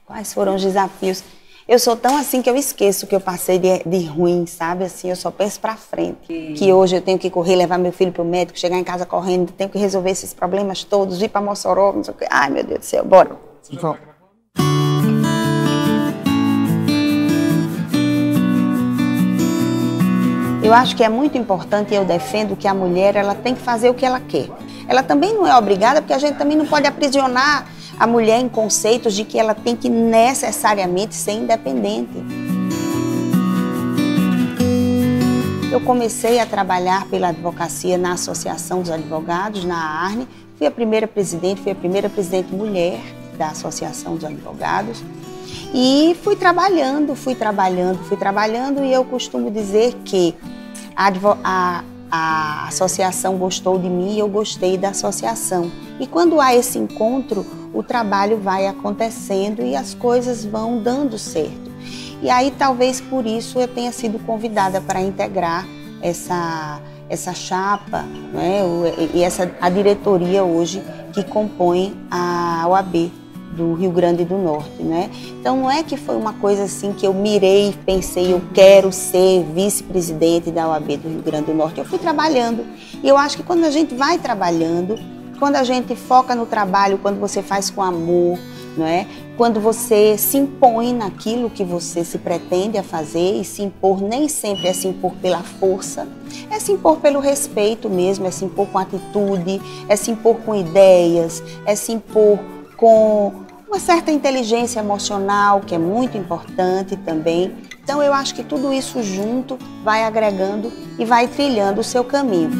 Quais foram os desafios? Eu sou tão assim que eu esqueço que eu passei de ruim, sabe? Assim, eu só penso pra frente. Que hoje eu tenho que correr, levar meu filho pro médico, chegar em casa correndo, tenho que resolver esses problemas todos, ir pra Mossoró, não sei o quê. Ai, meu Deus do céu, bora. Vamos. Eu acho que é muito importante e eu defendo que a mulher ela tem que fazer o que ela quer. Ela também não é obrigada, porque a gente também não pode aprisionar a mulher em conceitos de que ela tem que necessariamente ser independente. Eu comecei a trabalhar pela advocacia na Associação dos Advogados, na AARNE. Fui a primeira presidente mulher da Associação dos Advogados. E fui trabalhando e eu costumo dizer que a associação gostou de mim e eu gostei da associação. E quando há esse encontro, o trabalho vai acontecendo e as coisas vão dando certo. E aí talvez por isso eu tenha sido convidada para integrar essa chapa, né, e a diretoria hoje que compõe a OAB do Rio Grande do Norte, né? Então não é que foi uma coisa assim que eu mirei e pensei, eu quero ser vice-presidente da OAB do Rio Grande do Norte. Eu fui trabalhando e eu acho que quando a gente vai trabalhando, quando a gente foca no trabalho, quando você faz com amor, não é? Quando você se impõe naquilo que você se pretende a fazer, e se impor nem sempre é se impor pela força, é se impor pelo respeito mesmo, é se impor com atitude, é se impor com ideias, é se impor com uma certa inteligência emocional, que é muito importante também. Então eu acho que tudo isso junto vai agregando e vai trilhando o seu caminho.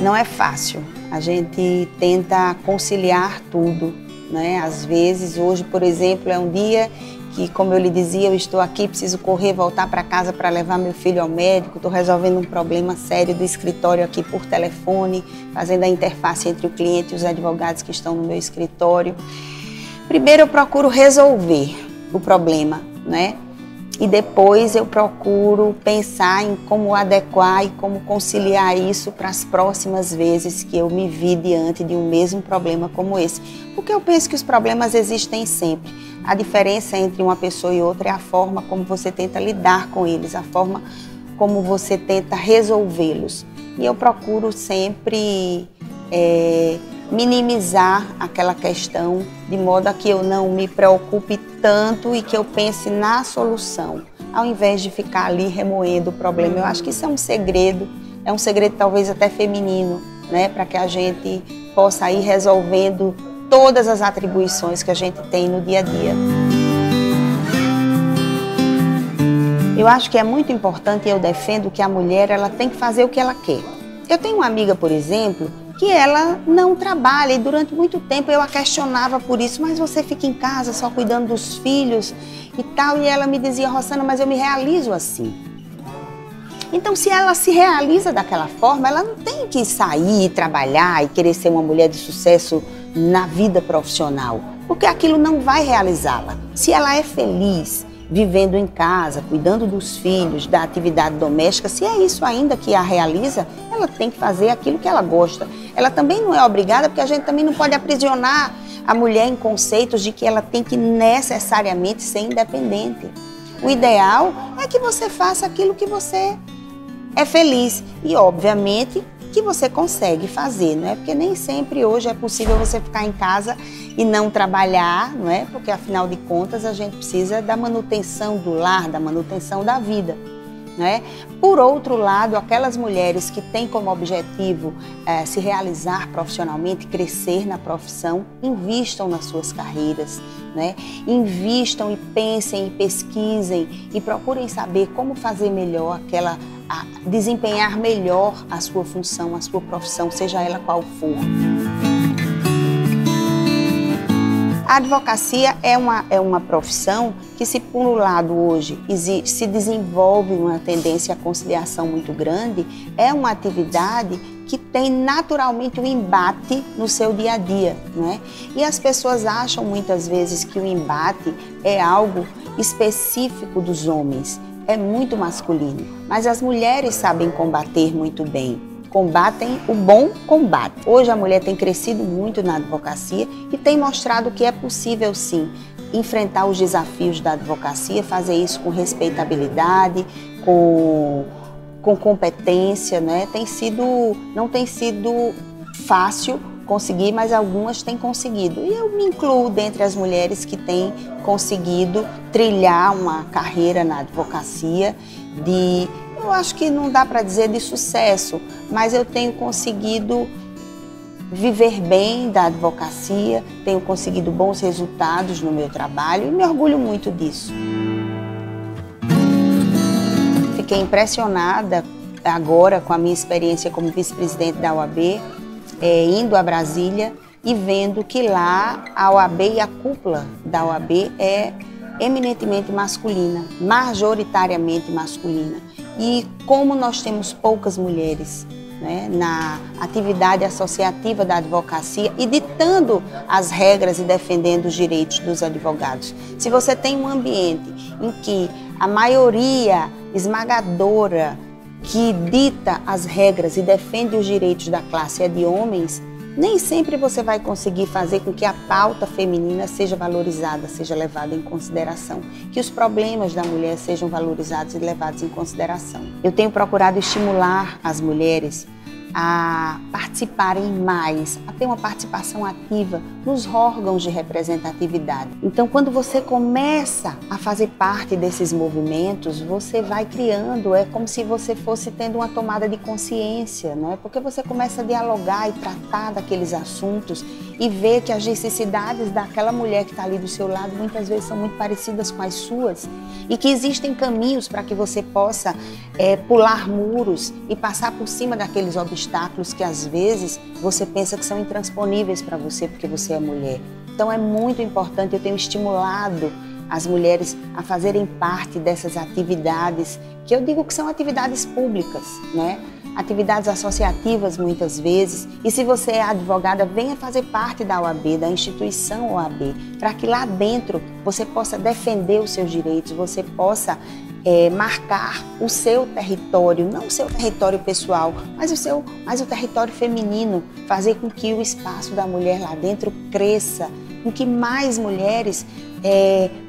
Não é fácil, a gente tenta conciliar tudo, né? Às vezes, hoje, por exemplo, é um dia que, como eu lhe dizia, eu estou aqui, preciso correr, voltar para casa para levar meu filho ao médico, estou resolvendo um problema sério do escritório aqui por telefone, fazendo a interface entre o cliente e os advogados que estão no meu escritório. Primeiro eu procuro resolver o problema, né? E depois eu procuro pensar em como adequar e como conciliar isso para as próximas vezes que eu me vi diante de um mesmo problema como esse. Porque eu penso que os problemas existem sempre. A diferença entre uma pessoa e outra é a forma como você tenta lidar com eles, a forma como você tenta resolvê-los. E eu procuro sempre minimizar aquela questão de modo a que eu não me preocupe tanto e que eu pense na solução, ao invés de ficar ali remoendo o problema. Eu acho que isso é um segredo talvez até feminino, né, para que a gente possa ir resolvendo todas as atribuições que a gente tem no dia a dia. Eu acho que é muito importante e eu defendo que a mulher ela tem que fazer o que ela quer. Eu tenho uma amiga, por exemplo, que ela não trabalha e durante muito tempo eu a questionava por isso, mas você fica em casa só cuidando dos filhos e tal, e ela me dizia, Rossana, mas eu me realizo assim. Então, se ela se realiza daquela forma, ela não tem que sair, trabalhar e querer ser uma mulher de sucesso na vida profissional, porque aquilo não vai realizá-la. Se ela é feliz vivendo em casa, cuidando dos filhos, da atividade doméstica, se é isso ainda que a realiza, ela tem que fazer aquilo que ela gosta. Ela também não é obrigada, porque a gente também não pode aprisionar a mulher em conceitos de que ela tem que necessariamente ser independente. O ideal é que você faça aquilo que você é feliz e, obviamente, que você consegue fazer, não é? Porque nem sempre hoje é possível você ficar em casa e não trabalhar, não é? Porque, afinal de contas, a gente precisa da manutenção do lar, da manutenção da vida, não é? Por outro lado, aquelas mulheres que têm como objetivo se realizar profissionalmente, crescer na profissão, invistam nas suas carreiras, né? Invistam e pensem e pesquisem e procurem saber como fazer melhor desempenhar melhor a sua função, a sua profissão, seja ela qual for. A advocacia é uma profissão que, se por um lado hoje se desenvolve uma tendência à conciliação muito grande, é uma atividade que tem naturalmente um embate no seu dia a dia, não é? E as pessoas acham muitas vezes que o embate é algo específico dos homens, é muito masculino, mas as mulheres sabem combater muito bem. combatem o bom combate. Hoje a mulher tem crescido muito na advocacia e tem mostrado que é possível sim enfrentar os desafios da advocacia, fazer isso com respeitabilidade, com competência, né? Não tem sido fácil conseguir, mas algumas têm conseguido. E eu me incluo dentre as mulheres que têm conseguido trilhar uma carreira na advocacia eu acho que não dá para dizer de sucesso, mas eu tenho conseguido viver bem da advocacia, tenho conseguido bons resultados no meu trabalho e me orgulho muito disso. Fiquei impressionada agora com a minha experiência como vice-presidente da OAB, indo a Brasília e vendo que lá a OAB e a cúpula da OAB é eminentemente masculina, majoritariamente masculina. E como nós temos poucas mulheres, né, na atividade associativa da advocacia e ditando as regras e defendendo os direitos dos advogados. Se você tem um ambiente em que a maioria esmagadora que dita as regras e defende os direitos da classe é de homens, nem sempre você vai conseguir fazer com que a pauta feminina seja valorizada, seja levada em consideração, que os problemas da mulher sejam valorizados e levados em consideração. Eu tenho procurado estimular as mulheres a participarem mais, a ter uma participação ativa nos órgãos de representatividade. Então, quando você começa a fazer parte desses movimentos, você vai criando, é como se você fosse tendo uma tomada de consciência, não é? Porque você começa a dialogar e tratar daqueles assuntos e ver que as necessidades daquela mulher que está ali do seu lado muitas vezes são muito parecidas com as suas e que existem caminhos para que você possa pular muros e passar por cima daqueles obstáculos que às vezes você pensa que são intransponíveis para você porque você é mulher. Então é muito importante, eu tenho estimulado as mulheres a fazerem parte dessas atividades, que eu digo que são atividades públicas, né? Atividades associativas muitas vezes. E se você é advogada, venha fazer parte da OAB, da instituição OAB, para que lá dentro você possa defender os seus direitos, você possa marcar o seu território, não o seu território pessoal, mas o território feminino, fazer com que o espaço da mulher lá dentro cresça, com que mais mulheres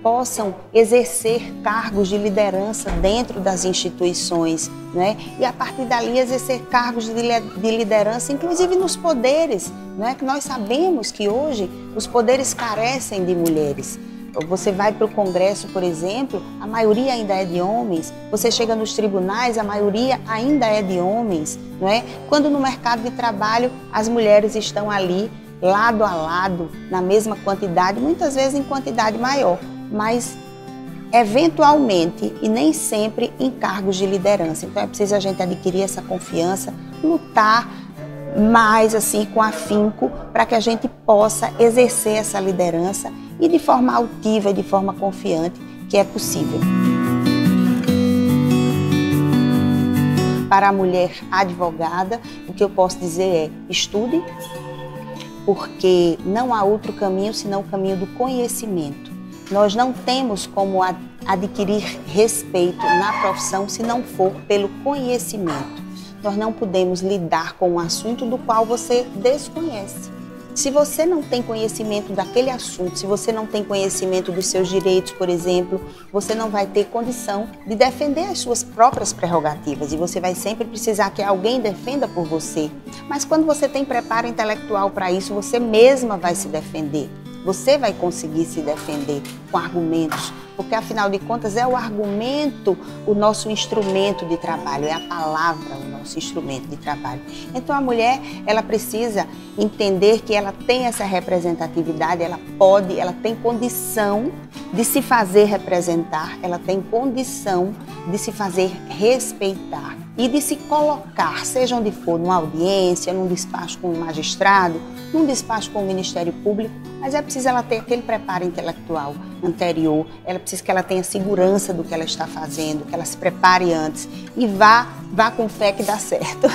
possam exercer cargos de liderança dentro das instituições, né? E a partir dali exercer cargos de liderança, inclusive nos poderes, né? Que nós sabemos que hoje os poderes carecem de mulheres. Você vai para o Congresso, por exemplo, a maioria ainda é de homens. Você chega nos tribunais, a maioria ainda é de homens, não é? Quando no mercado de trabalho as mulheres estão ali lado a lado, na mesma quantidade, muitas vezes em quantidade maior, mas eventualmente e nem sempre em cargos de liderança. Então é preciso a gente adquirir essa confiança, lutar mais assim com afinco para que a gente possa exercer essa liderança e de forma altiva e de forma confiante que é possível. Para a mulher advogada, o que eu posso dizer é estude, porque não há outro caminho senão o caminho do conhecimento. Nós não temos como adquirir respeito na profissão se não for pelo conhecimento. Nós não podemos lidar com um assunto do qual você desconhece. Se você não tem conhecimento daquele assunto, se você não tem conhecimento dos seus direitos, por exemplo, você não vai ter condição de defender as suas próprias prerrogativas e você vai sempre precisar que alguém defenda por você. Mas quando você tem preparo intelectual para isso, você mesma vai se defender. Você vai conseguir se defender com argumentos, porque afinal de contas é o argumento o nosso instrumento de trabalho, é a palavra o nosso instrumento de trabalho. Então a mulher, ela precisa entender que ela tem essa representatividade, ela tem condição de se fazer representar, ela tem condição de se fazer respeitar e de se colocar, seja onde for, numa audiência, num despacho com um magistrado, num despacho com o Ministério Público, mas é preciso ela ter aquele preparo intelectual anterior, ela precisa que ela tenha segurança do que ela está fazendo, que ela se prepare antes e vá com fé que dá certo.